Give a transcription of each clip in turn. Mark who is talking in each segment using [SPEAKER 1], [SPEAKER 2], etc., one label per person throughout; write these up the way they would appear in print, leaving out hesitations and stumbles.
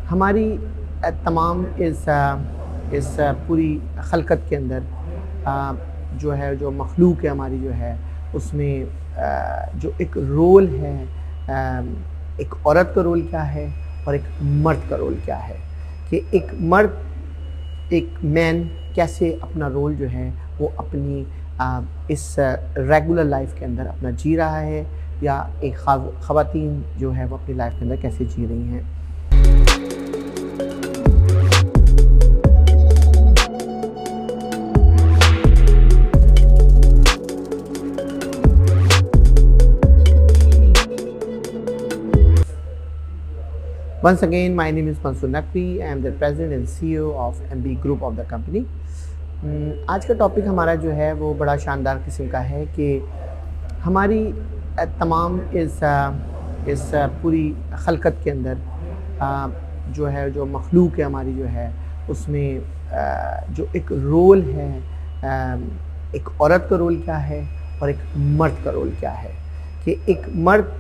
[SPEAKER 1] हमारी तमाम पूरी खलकत के अंदर जो है, जो मखलूक है हमारी, जो है उसमें जो एक रोल है, एक औरत का रोल क्या है और एक मर्द का रोल क्या है, कि एक मर्द, एक मैन कैसे अपना रोल जो है वो अपनी इस रेगुलर लाइफ के अंदर अपना जी रहा है, या एक ख़वातीन जो है वो अपनी लाइफ के अंदर कैसे जी रही हैं। Once again, my name is Mansoor Naqvi. I am the president and CEO of MB Group of the company. आज का टॉपिक हमारा जो है वो बड़ा शानदार किस्म का है कि हमारी तमाम इस पूरी खलकत के अंदर जो है, जो मखलूक है हमारी, जो है उसमें जो एक रोल है, एक औरत का रोल क्या है और एक मर्द का रोल क्या है, कि एक मर्द,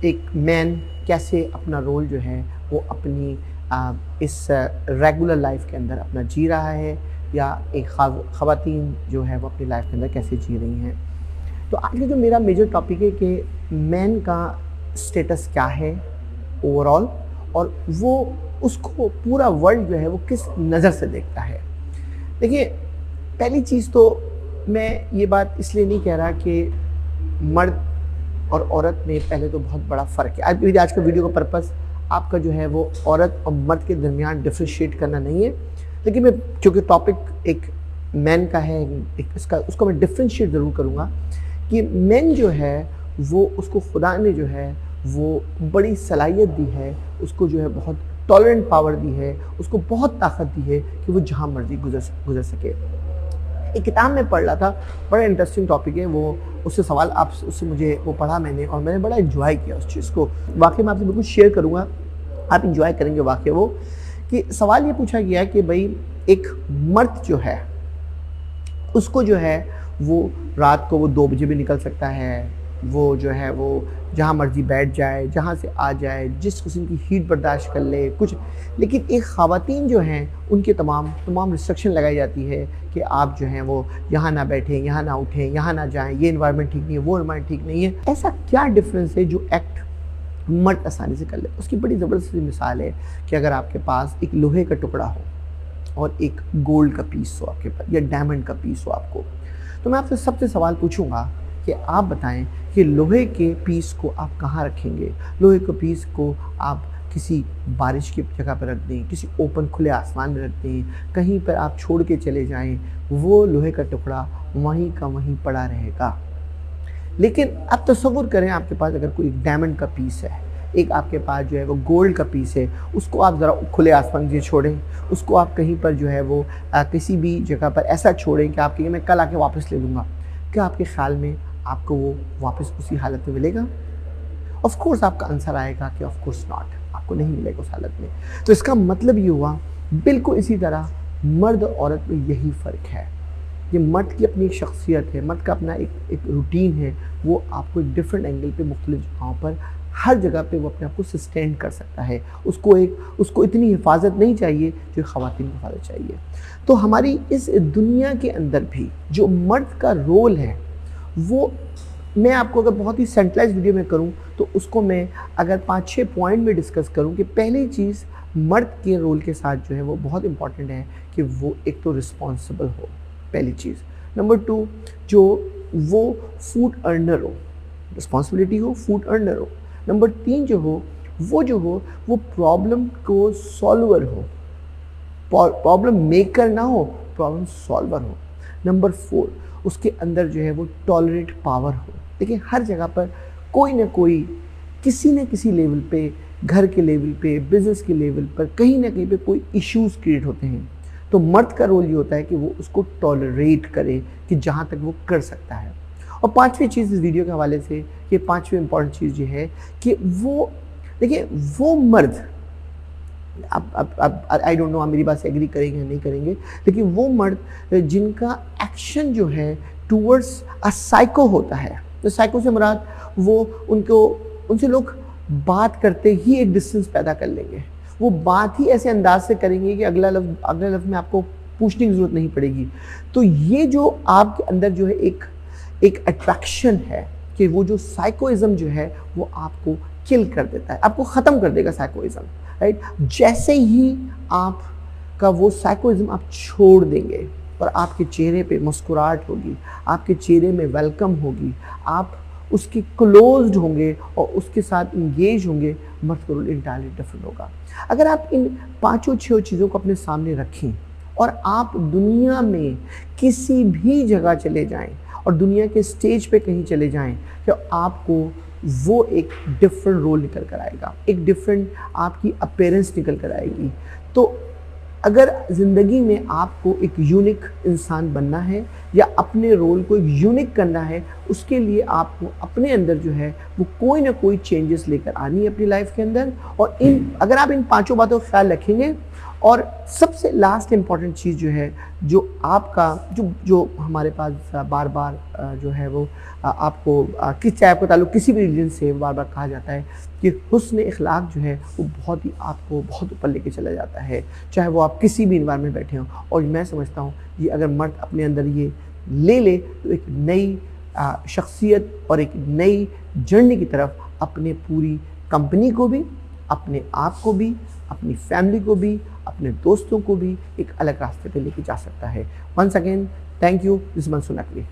[SPEAKER 1] एक मैन कैसे अपना रोल जो है वो अपनी इस रेगुलर लाइफ के अंदर अपना जी रहा है, या एक ख़वातीन जो है वो अपनी लाइफ के अंदर कैसे जी रही हैं। तो आज का जो मेरा मेजर टॉपिक है कि मैन का स्टेटस क्या है ओवरऑल, और वो उसको पूरा वर्ल्ड जो है वो किस नज़र से देखता है। देखिए, पहली चीज़ तो मैं ये बात इसलिए नहीं कह रहा कि मर्द और औरत में पहले तो बहुत बड़ा फ़र्क है। आज का वीडियो का पर्पस आपका जो है वो औरत और मर्द के दरमियान डिफ्रेंशिएट करना नहीं है, लेकिन मैं चूँकि टॉपिक एक मैन का है, एक उसको मैं डिफ्रेंशिएट ज़रूर करूँगा कि मैन जो है वो, उसको खुदा ने जो है वो बड़ी सलाहियत दी है, उसको जो है बहुत टॉलरेंट पावर दी है, उसको बहुत ताकत दी है कि वो जहाँ मर्जी गुजर सके। एक किताब में पढ़ रहा था, बड़ा इंटरेस्टिंग टॉपिक है वो, उससे सवाल आप उससे मुझे वो पढ़ा मैंने, और मैंने बड़ा एंजॉय किया उस चीज़ को। वाकई मैं आपसे बिल्कुल शेयर करूँगा, आप इंजॉय करेंगे वाकई। वो कि सवाल ये पूछा गया कि भाई, एक मर्द जो है उसको जो है वो रात को वो 2 बजे भी निकल सकता है, वो जो है वो जहाँ मर्जी बैठ जाए, जहाँ से आ जाए, जिस किस्म की हीट बर्दाश्त कर ले कुछ। लेकिन एक ख़वातीन जो हैं उनके तमाम रिस्ट्रिक्शन लगाई जाती है कि आप जो हैं वो यहाँ ना बैठें, यहाँ ना उठें, यहाँ ना जाएं, ये इन्वायरमेंट ठीक नहीं है, वो इन्वायरमेंट ठीक नहीं है। ऐसा क्या डिफरेंस है जो एक्ट मर्द आसानी से कर ले? उसकी बड़ी ज़बरदस्त मिसाल है कि अगर आपके पास एक लोहे का टुकड़ा हो और एक गोल्ड का पीस हो आपके पास, या डायमंड का पीस हो आपको, तो मैं आपसे सबसे सवाल पूछूंगा कि आप बताएं कि लोहे के पीस को आप कहाँ रखेंगे। लोहे के पीस को आप किसी बारिश की जगह पर रख दें, किसी ओपन खुले आसमान में रख दें, कहीं पर आप छोड़ के चले जाएं, वो लोहे का टुकड़ा वहीं का वहीं पड़ा रहेगा। लेकिन अब तसव्वुर करें, आपके पास अगर कोई डायमंड का पीस है, एक आपके पास जो है वो गोल्ड का पीस है, उसको आप ज़रा खुले आसमान में छोड़ें, उसको आप कहीं पर जो है वो किसी भी जगह पर ऐसा छोड़ें कि आप कहें मैं कल आके वापस ले लूँगा। क्या आपके ख्याल में आपको वो वापस उसी हालत में मिलेगा? ऑफ कोर्स आपका आंसर आएगा कि ऑफ कोर्स नॉट, आपको नहीं मिलेगा उस हालत में। तो इसका मतलब ये हुआ, बिल्कुल इसी तरह मर्द और औरत में यही फ़र्क है। ये मर्द की अपनी एक शख्सियत है, मर्द का अपना एक रूटीन है, वो आपको एक डिफरेंट एंगल पे, मुख्तलिफ जगहों पर, हर जगह पे वो अपने आप को सस्टेन कर सकता है। उसको इतनी हिफाजत नहीं चाहिए जो ख़वातीन को हिफाजत चाहिए। तो हमारी इस दुनिया के अंदर भी जो मर्द का रोल है, वो मैं आपको अगर बहुत ही सेंट्रलाइज वीडियो में करूं तो उसको मैं अगर 5-6 पॉइंट में डिस्कस करूं कि पहली चीज़ मर्द के रोल के साथ जो है वो बहुत इंपॉर्टेंट है कि वो एक तो रिस्पॉन्सिबल हो, पहली चीज़। नंबर 2, जो वो फूड अर्नर हो, रिस्पॉन्सिबिलिटी हो, फूड अर्नर हो। नंबर 3 जो हो वो प्रॉब्लम को सॉल्वर हो, प्रॉब्लम मेकर ना हो, प्रॉब्लम सॉल्वर हो। नंबर 4, उसके अंदर जो है वो टॉलरेट पावर हो। देखिए, हर जगह पर कोई ना कोई, किसी न किसी लेवल पे, घर के लेवल पे, बिजनेस के लेवल पर, कहीं ना कहीं पे कोई इश्यूज क्रिएट होते हैं। तो मर्द का रोल ये होता है कि वो उसको टॉलरेट करे कि जहाँ तक वो कर सकता है। और 5वीं चीज़ इस वीडियो के हवाले से, ये 5वीं इंपॉर्टेंट चीज़ ये है कि वो, देखिए, वो मर्द, अब आई डोंट नो आप मेरी बात से एग्री करेंगे या नहीं करेंगे, लेकिन वो मर्द जिनका एक्शन जो है टूवर्ड्स अ साइको होता है। तो साइको से मुराद वो, उनसे लोग बात करते ही एक डिस्टेंस पैदा कर लेंगे, वो बात ही ऐसे अंदाज से करेंगे कि अगले लफ्ज़ में आपको पूछने की ज़रूरत नहीं पड़ेगी। तो ये जो आपके अंदर जो है एक अट्रैक्शन है कि वो जो साइकोइज़्म जो है वो आपको किल कर देता है, आपको ख़त्म कर देगा साइकोइज़्म, राइट। जैसे ही आपका वो साइकोइज़्म आप छोड़ देंगे और आपके चेहरे पे मुस्कुराहट होगी, आपके चेहरे में वेलकम होगी, आप उसके क्लोज्ड होंगे और उसके साथ इंगेज होंगे, मफ़्तूल इंटायरली डिफरेंट होगा। अगर आप इन 5-6 चीज़ों को अपने सामने रखें और आप दुनिया में किसी भी जगह चले जाएं और दुनिया के स्टेज पे कहीं चले जाएं, तो आपको वो एक डिफरेंट रोल निकल कर आएगा, एक डिफरेंट आपकी अपीयरेंस निकल कर आएगी। तो अगर ज़िंदगी में आपको एक यूनिक इंसान बनना है या अपने रोल को एक यूनिक करना है, उसके लिए आपको अपने अंदर जो है वो कोई ना कोई चेंजेस लेकर आनी है अपनी लाइफ के अंदर। और अगर आप इन 5 बातों का ख्याल रखेंगे, और सबसे लास्ट इम्पॉर्टेंट चीज़ जो है, जो आपका जो हमारे पास बार बार जो है वो आपको चाहे आपका ताल्लुक़ किसी भी रिलीजन से बार बार कहा जाता है कि हुस्न इखलाक जो है वो बहुत ही आपको बहुत ऊपर लेके चला जाता है, चाहे वो आप किसी भी इन्वायरमेंट में बैठे हों। और मैं समझता हूँ ये अगर मर्द अपने अंदर ये ले तो एक नई शख्सियत और एक नई जर्नी की तरफ अपने पूरी कंपनी को भी, अपने आप को भी, अपनी फैमिली को भी, अपने दोस्तों को भी एक अलग रास्ते पे लेके जा सकता है। Once again thank you, this is Mansoor Naqvi.